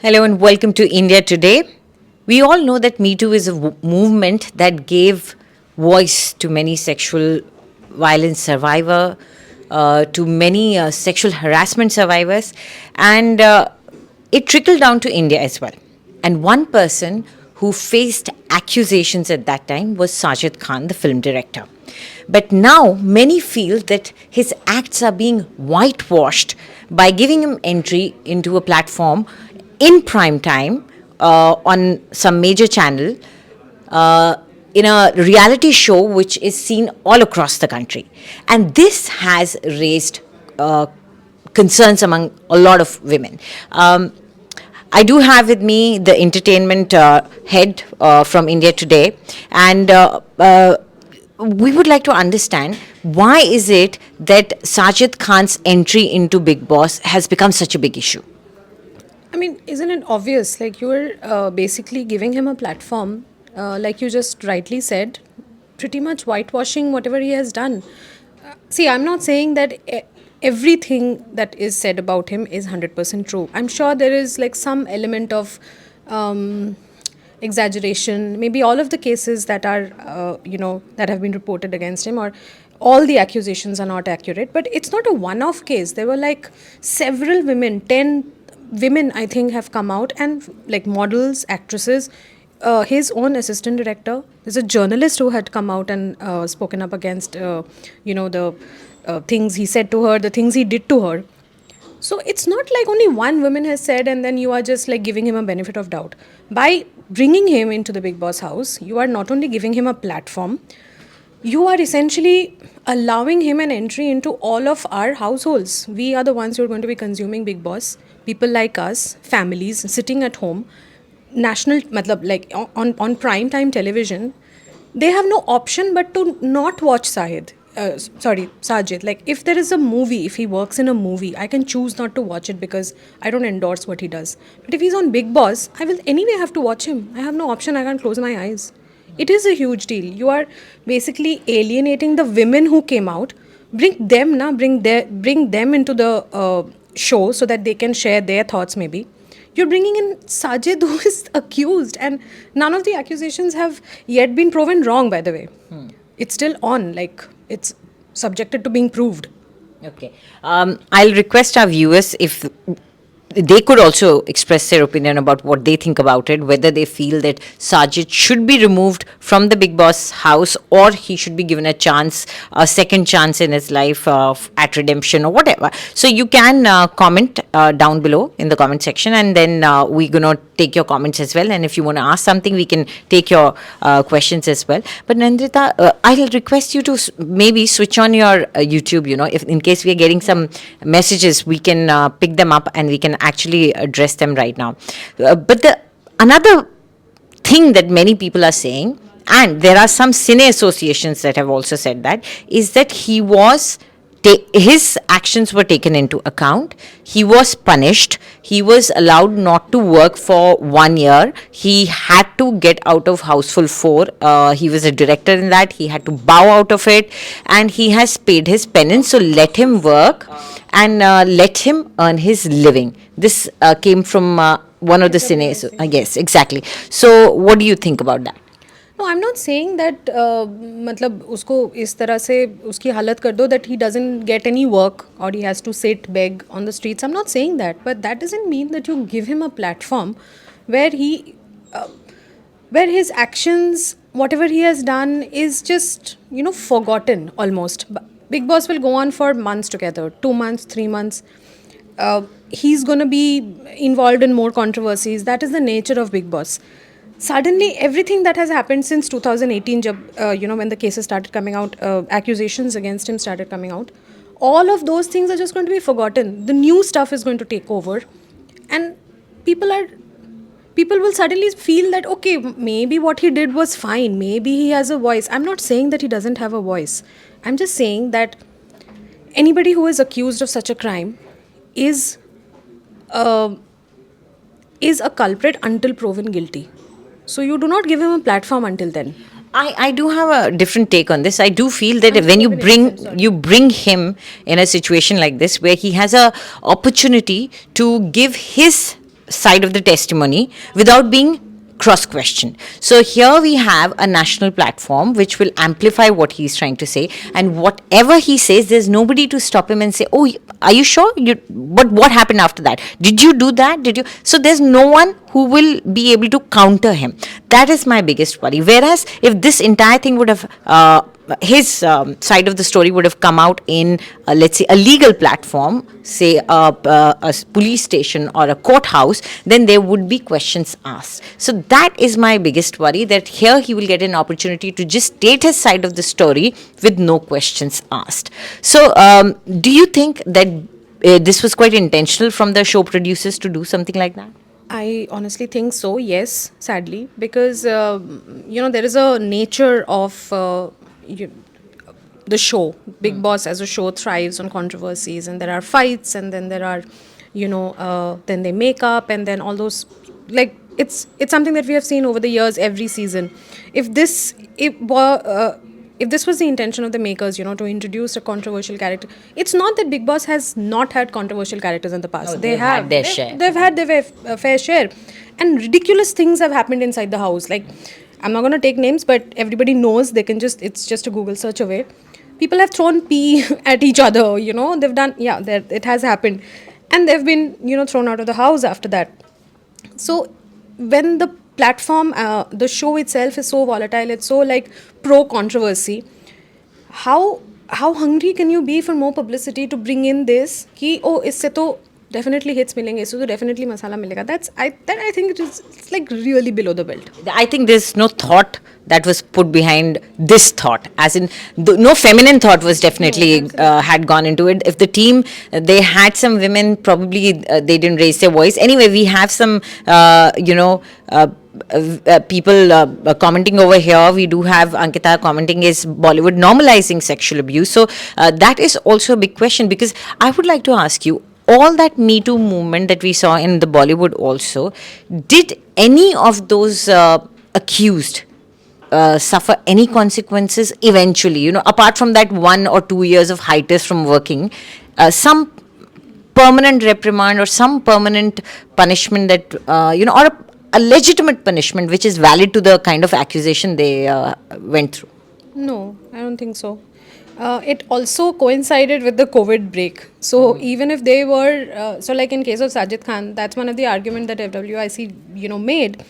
Hello and welcome to India Today. We all know that Me Too is a movement that gave voice to many sexual violence survivors, to many sexual harassment survivors, and it trickled down to India as well. And one person who faced accusations at that time was Sajid Khan, the film director. But now many feel that his acts are being whitewashed by giving him entry into a platform in prime time on some major channel in a reality show which is seen all across the country. And this has raised concerns among a lot of women. I do have with me the entertainment head from India Today, and we would like to understand why is it that Sajid Khan's entry into Bigg Boss has become such a big issue. I mean, isn't it obvious? Like, you're basically giving him a platform, like you just rightly said, pretty much whitewashing whatever he has done. See, I'm not saying that everything that is said about him is 100% true. I'm sure there is like some element of exaggeration. Maybe all of the cases that are, that have been reported against him, or all the accusations are not accurate. But it's not a one-off case. There were like several women, 10 women I think have come out, and like models, actresses, his own assistant director. There's a journalist who had come out and spoken up against the things he said to her, the things he did to her. So it's not like only one woman has said and then you are just like giving him a benefit of doubt. By bringing him into the Bigg Boss house, you are not only giving him a platform, you are essentially allowing him an entry into all of our households. We are the ones who are going to be consuming Bigg Boss. People like us, families sitting at home, national, matlab, like on prime time television, they have no option but to not watch Sajid. Like, if there is a movie, if he works in a movie, I can choose not to watch it because I don't endorse what he does. But if he's on Bigg Boss, I will anyway have to watch him. I have no option. I can't close my eyes. It is a huge deal. You are basically alienating the women who came out. Bring them into the show so that they can share their thoughts. Maybe you're bringing in Sajid, who is accused, and none of the accusations have yet been proven wrong. By the way, it's still on. Like, it's subjected to being proved. Okay. I'll request our viewers if they could also express their opinion about what they think about it, whether they feel that Sajid should be removed from the Bigg Boss house or he should be given a second chance in his life at redemption or whatever. So you can comment down below in the comment section, and then we're going to take your comments as well. And if you want to ask something, we can take your questions as well. But Nandita, I'll request you to maybe switch on your YouTube, if in case we are getting some messages, we can pick them up and we can actually address them right now. But another thing that many people are saying, and there are some cine associations that have also said that, is that his actions were taken into account. He was punished. He was allowed not to work for 1 year. He had to get out of Houseful 4. He was a director in that. He had to bow out of it, and he has paid his penance. So let him work and let him earn his living. This came from one of the cines. Yes, exactly. So what do you think about that? No, I'm not saying that मतलब उसको इस तरह से उसकी हालत कर दो that he doesn't get any work or he has to sit beg on the streets. I'm not saying that, but that doesn't mean that you give him a platform where where his actions, whatever he has done, is just forgotten almost. Bigg Boss will go on for months together, 2 months, 3 months. He's going to be involved in more controversies. That is the nature of Bigg Boss. Suddenly, everything that has happened since 2018, when the cases started coming out, accusations against him started coming out, all of those things are just going to be forgotten. The new stuff is going to take over, and people will suddenly feel that, okay, maybe what he did was fine. Maybe he has a voice. I'm not saying that he doesn't have a voice. I'm just saying that anybody who is accused of such a crime is a culprit until proven guilty. So you do not give him a platform until then. I do have a different take on this. I do feel that when you bring him in a situation like this where he has a opportunity to give his side of the testimony without being cross questioned. So here we have a national platform which will amplify what he's trying to say, and whatever he says, there's nobody to stop him and say, "Oh, are you sure? But what happened after that? Did you do that? Did you?" So there's no one who will be able to counter him. That is my biggest worry. Whereas if this entire thing would have his side of the story would have come out in, let's say, a legal platform, say a police station or a courthouse, then there would be questions asked. So that is my biggest worry, that here he will get an opportunity to just state his side of the story with no questions asked. So do you think that this was quite intentional from the show producers to do something like that? I honestly think so, yes, sadly, because there is a nature of the show. Bigg Boss as a show thrives on controversies, and there are fights, and then there are, then they make up, and then all those, like, it's something that we have seen over the years, every season. If this was the intention of the makers, to introduce a controversial character, it's not that Bigg Boss has not had controversial characters in the past. No, they've had their share. They've had their fair share, and ridiculous things have happened inside the house. Like, I'm not going to take names, but everybody knows. It's just a Google search away. People have thrown pee at each other. They've done, it has happened, and they've been thrown out of the house after that. So when the platform, the show itself is so volatile, it's so like pro controversy, how hungry can you be for more publicity to bring in this ki isse to definitely hits milenge, isse to definitely masala milega? I think it's like really below the belt. I think there's no thought that was put behind this thought, as in no feminine thought was definitely had gone into it. If the team, they had some women, probably they didn't raise their voice. Anyway, we have some people commenting over here. We do have Ankita commenting, is Bollywood normalizing sexual abuse? So that is also a big question, because I would like to ask you, all that Me Too movement that we saw in the Bollywood also, did any of those accused suffer any consequences eventually? Apart from that 1 or 2 years of hiatus from working, some permanent reprimand or some permanent punishment that, or a legitimate punishment which is valid to the kind of accusation they went through? No, I don't think so. It also coincided with the COVID break. So even if they were, so like in case of Sajid Khan, that's one of the arguments that FWIC, made,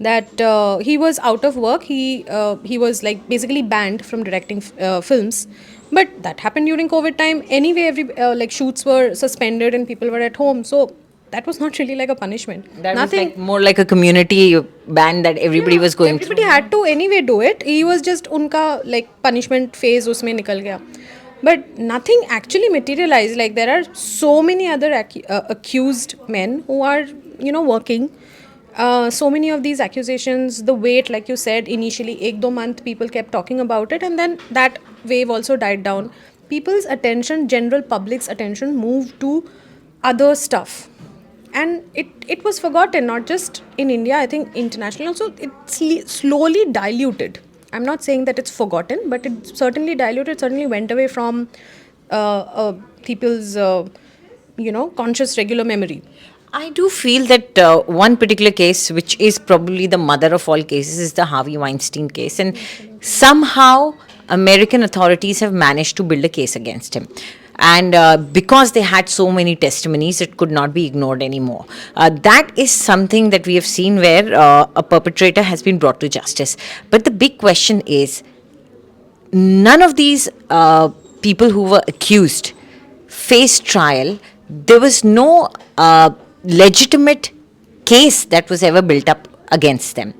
that he was out of work. He was like basically banned from directing films. But that happened during COVID time. Anyway, every shoots were suspended and people were at home. So that was not really like a punishment. That Nothing, was like more like a community ban that everybody was going everybody through. Had to anyway do it. He was just unka like punishment phase usme nikal gaya. But nothing actually materialized. Like, there are so many other accused men who are, working. So many of these accusations, the weight, like you said, initially 1-2 months people kept talking about it, and then that wave also died down. People's attention, general public's attention, moved to other stuff. And it was forgotten, not just in India, I think internationally also. It's slowly diluted. I'm not saying that it's forgotten, but it certainly diluted, certainly went away from people's, conscious regular memory. I do feel that one particular case, which is probably the mother of all cases, is the Harvey Weinstein case. And somehow American authorities have managed to build a case against him. And because they had so many testimonies, it could not be ignored anymore. That is something that we have seen where a perpetrator has been brought to justice. But the big question is, none of these people who were accused faced trial. There was no legitimate case that was ever built up against them.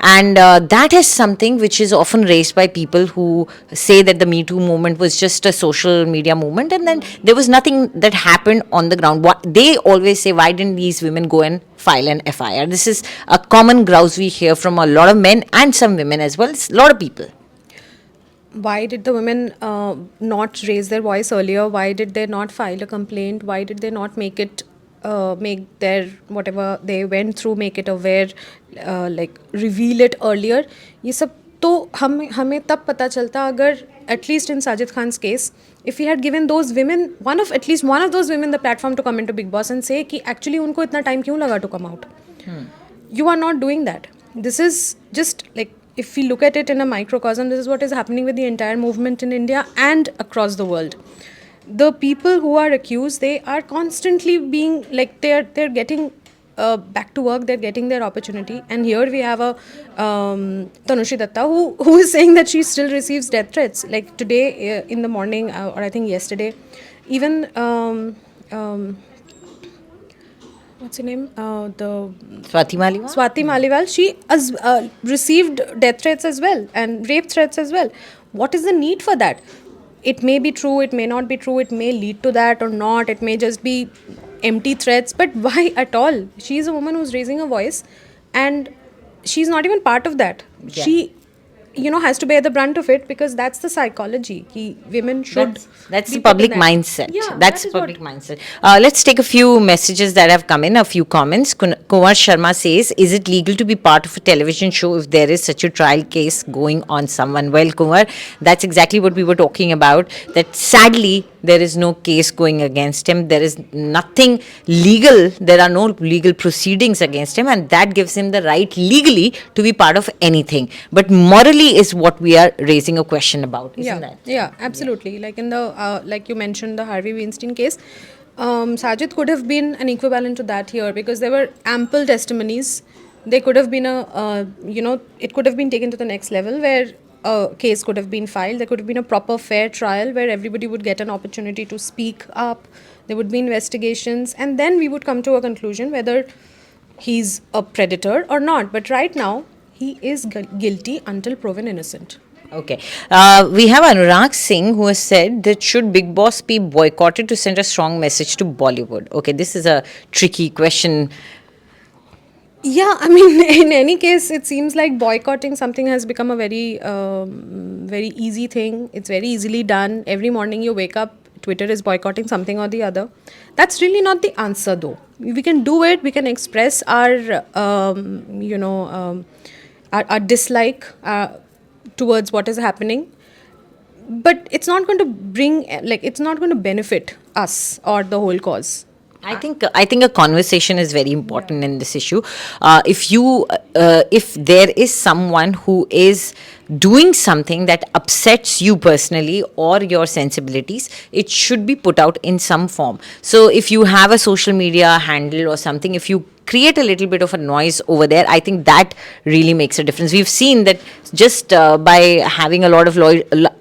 And that is something which is often raised by people who say that the Me Too movement was just a social media movement, and then there was nothing that happened on the ground. They always say, why didn't these women go and file an FIR? This is a common grouse we hear from a lot of men and some women as well. It's a lot of people. Why did the women not raise their voice earlier? Why did they not file a complaint? Why did they not make their whatever they went through, make it aware, like reveal it earlier? ये सब तो हमें तब पता चलता अगर at least in Sajid Khan's case if we had given those women, at least one of those women, the platform to come into Bigg Boss and say कि actually उनको इतना time क्यों लगा to come out. You are not doing that. This is just like, if we look at it in a microcosm, this is what is happening with the entire movement in India and across the world. The people who are accused, they are constantly being like, they're getting back to work, they're getting their opportunity. And here we have a Tanushi Datta who is saying that she still receives death threats. Like today in the morning, or I think yesterday, even what's her name? The Swati Maliwal? Swati Maliwal, she has received death threats as well and rape threats as well. What is the need for that? It may be true, it may not be true, it may lead to that or not, it may just be empty threats, but why at all? She is a woman who's raising a voice, and she's not even part of that. Yeah. She, has to bear the brunt of it, because that's the psychology. Women should. That's be the put in public that. mindset. Yeah, That's that is public what- mindset. Let's take a few messages that have come in, a few comments. Kumar Sharma says, is it legal to be part of a television show if there is such a trial case going on someone? Well, Kumar, that's exactly what we were talking about, that sadly, there is no case going against him. There is nothing legal. There are no legal proceedings against him, and that gives him the right legally to be part of anything. But morally is what we are raising a question about, isn't that? Yeah, absolutely. Like in the like you mentioned, the Harvey Weinstein case, Sajid could have been an equivalent to that here, because there were ample testimonies. There could have been it could have been taken to the next level, where a case could have been filed. There could have been a proper fair trial where everybody would get an opportunity to speak up. There would be investigations, and then we would come to a conclusion whether he's a predator or not. But right now, he is guilty until proven innocent. Okay. We have Anurag Singh, who has said that should Bigg Boss be boycotted to send a strong message to Bollywood? Okay, this is a tricky question. Yeah, I mean, in any case, it seems like boycotting something has become a very easy thing. It's very easily done. Every morning you wake up, Twitter is boycotting something or the other. That's really not the answer, though. We can do it. We can express our, our dislike towards what is happening. But it's not going to it's not going to benefit us or the whole cause. I think a conversation is very important in this issue. If there is someone who is doing something that upsets you personally or your sensibilities, it should be put out in some form. So if you have a social media handle or something, if you create a little bit of a noise over there, I think that really makes a difference. We've seen that just by having a lot of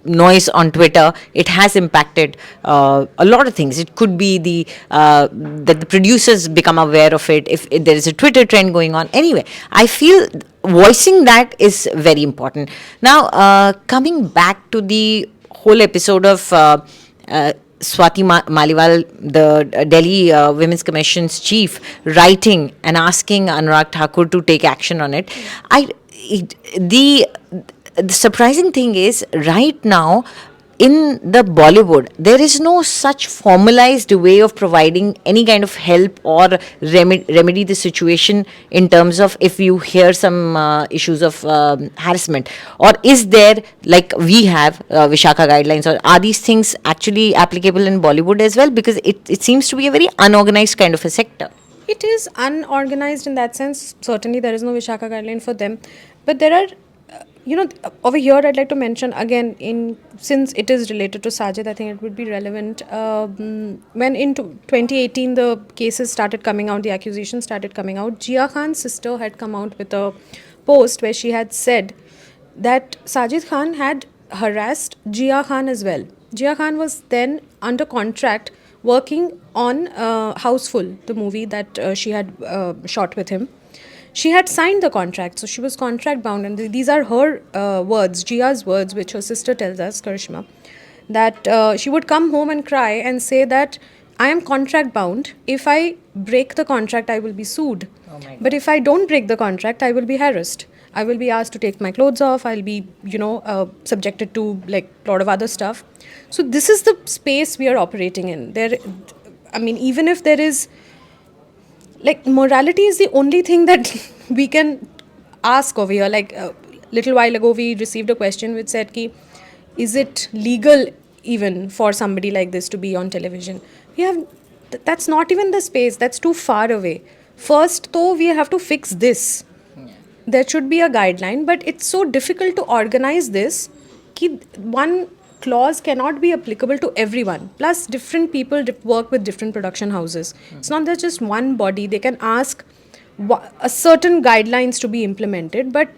noise on Twitter, it has impacted a lot of things. It could be that the producers become aware of it, if there is a Twitter trend going on. Anyway, I feel voicing that is very important. Now, coming back to the whole episode of Swati Maliwal, the Delhi Women's Commission's chief, writing and asking Anurag Thakur to take action on it. The surprising thing is, right now, in the Bollywood, there is no such formalized way of providing any kind of help or remedy the situation in terms of if you hear some issues of harassment. Or is there, like we have Vishaka guidelines, or are these things actually applicable in Bollywood as well? Because it seems to be a very unorganized kind of a sector. It is unorganized in that sense. Certainly, there is no Vishaka guideline for them. But there are, over here, I'd like to mention again, since it is related to Sajid, I think it would be relevant. When in 2018 the cases started coming out, the accusations started coming out, Jia Khan's sister had come out with a post where she had said that Sajid Khan had harassed Jia Khan as well. Jia Khan was then under contract working on Houseful, the movie that she had shot with him. She had signed the contract, so she was contract bound, and these are her words, Jia's words, which her sister tells us, Karishma, that she would come home and cry and say that I am contract bound. If I break the contract, I will be sued. Oh my God. But if I don't break the contract, I will be harassed. I will be asked to take my clothes off. I'll be, subjected to like a lot of other stuff. So this is the space we are operating in. Even if there is, like, morality is the only thing that we can ask over here. Like a little while ago, we received a question which said, is it legal even for somebody like this to be on television. We have that's not even the space. That's too far away. First, though, we have to fix this. There should be a guideline, but it's so difficult to organize this. Ki one clause cannot be applicable to everyone. Plus, different people work with different production houses. It's not that just one body. They can ask a certain guidelines to be implemented, but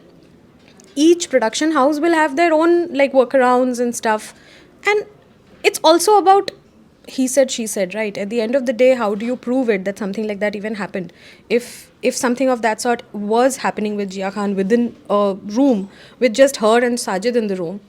each production house will have their own like workarounds and stuff. And it's also about he said she said, right? At the end of the day, how do you prove it that something like that even happened? If something of that sort was happening with Jia Khan within a room with just her and Sajid in the room,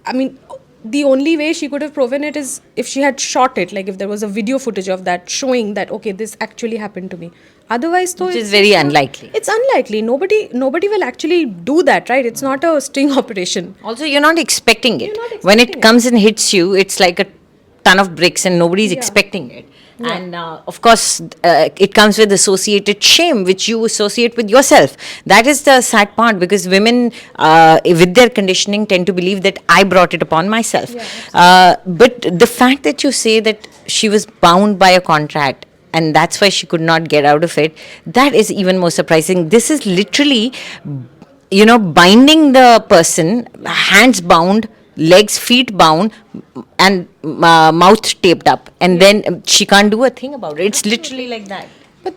I mean, the only way she could have proven it is if she had shot it, like if there was a video footage of that showing that, okay, this actually happened to me. Otherwise, though, Which is very unlikely. It's unlikely. Nobody will actually do that, right? It's not a sting operation. Also, you're not expecting it. You're not When expecting it comes and hits you, it's like a ton of bricks and nobody's expecting it. Yeah. And of course, it comes with associated shame, which you associate with yourself. That is the sad part, because women, with their conditioning, tend to believe that I brought it upon myself. But the fact that you say that she was bound by a contract and that's why she could not get out of it, that is even more surprising. This is literally, binding the person, hands bound, legs, feet bound, and mouth taped up, and then she can't do a thing about it. It's literally like that. But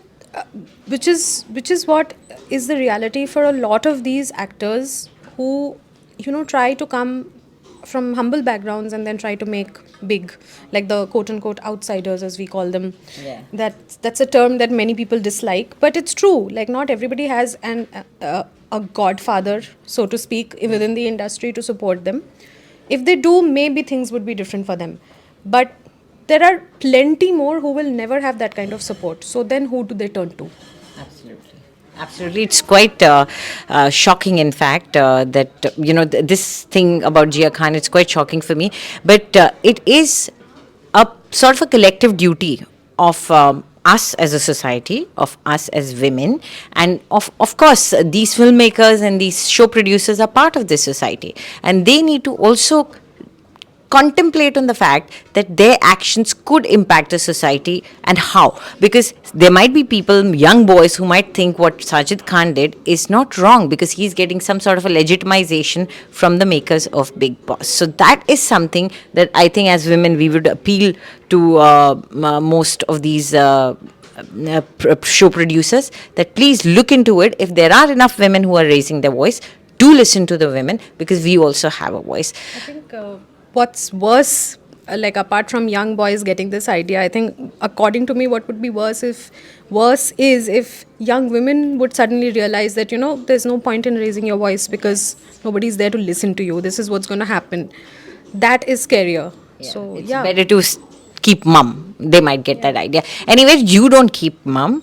which is what is the reality for a lot of these actors who try to come from humble backgrounds and then try to make big, like the quote unquote outsiders, as we call them. Yeah. That's a term that many people dislike, but it's true. Like, not everybody has a godfather, so to speak, within the industry to support them. If they do, maybe things would be different for them. But there are plenty more who will never have that kind of support. So then who do they turn to? Absolutely. It's quite shocking, in fact, that, this thing about Jia Khan, it's quite shocking for me. But it is a sort of a collective duty of us as a society, of us as women, and of course, these filmmakers and these show producers are part of this society. And they need to also contemplate on the fact that their actions could impact a society, and how. Because there might be people, young boys, who might think what Sajid Khan did is not wrong because he's getting some sort of a legitimization from the makers of Bigg Boss. So that is something that I think as women we would appeal to most of these show producers, that please look into it. If there are enough women who are raising their voice, do listen to the women, because we also have a voice. I think what's worse, like apart from young boys getting this idea, I think according to me, what would be worse is if young women would suddenly realize that there's no point in raising your voice because nobody's there to listen to you. This is what's going to happen. That is scarier. So It's better to keep mum. They might get that idea. Anyway, you don't keep mum.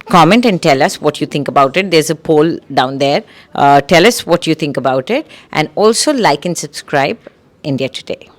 Comment and tell us what you think about it. There's a poll down there. Tell us what you think about it. And also like and subscribe India Today.